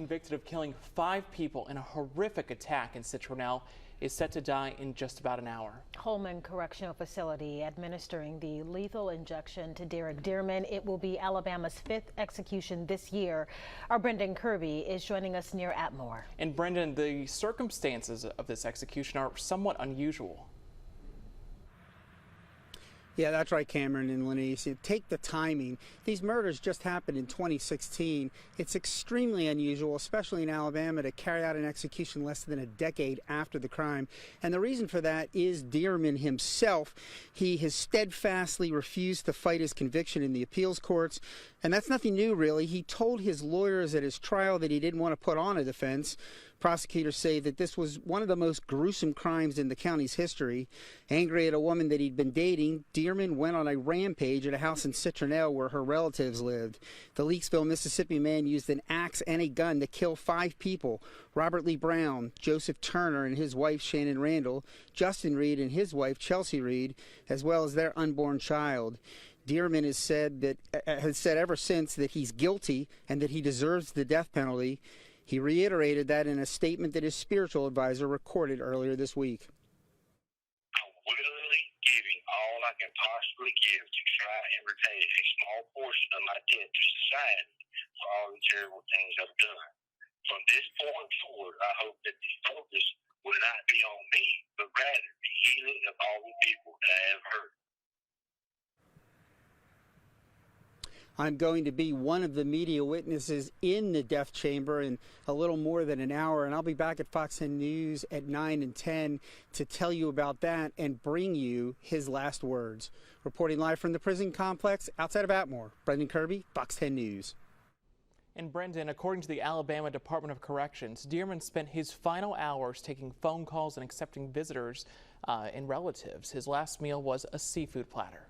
convicted of killing 5 people in a horrific attack in Citronelle is set to die in just about an hour. Holman Correctional Facility administering the lethal injection to Derrick Dearman. It will be Alabama's 5th execution this year. Our Brendan Kirby is joining us near Atmore. And Brendan, the circumstances of this execution are somewhat unusual. Yeah, that's right, Cameron and Lenise. Take the timing. These murders just happened in 2016. It's extremely unusual, especially in Alabama, to carry out an execution less than a decade after the crime. And the reason for that is Dearman himself. He has steadfastly refused to fight his conviction in the appeals courts. And that's nothing new, really. He told his lawyers at his trial that he didn't want to put on a defense. Prosecutors say that this was one of the most gruesome crimes in the county's history. Angry at a woman that he'd been dating, Dearman went on a rampage at a house in Citronelle where her relatives lived. The Leakesville, Mississippi man used an axe and a gun to kill 5 people: Robert Lee Brown, Joseph Turner and his wife Shannon Randall, Justin Reed and his wife Chelsea Reed, as well as their unborn child. Dearman has said ever since that he's guilty and that he deserves the death penalty. He reiterated that in a statement that his spiritual advisor recorded earlier this week. I'm willingly giving all I can possibly give to try and repay a small portion of my debt to society for all the terrible things I've done. From this point forward, I hope that the focus will not be on me, but rather the healing of all the people that I have hurt. I'm going to be one of the media witnesses in the death chamber in a little more than an hour, and I'll be back at Fox 10 News at 9 and 10 to tell you about that and bring you his last words. Reporting live from the prison complex outside of Atmore, Brendan Kirby, Fox 10 News. And Brendan, according to the Alabama Department of Corrections, Dearman spent his final hours taking phone calls and accepting visitors and relatives. His last meal was a seafood platter.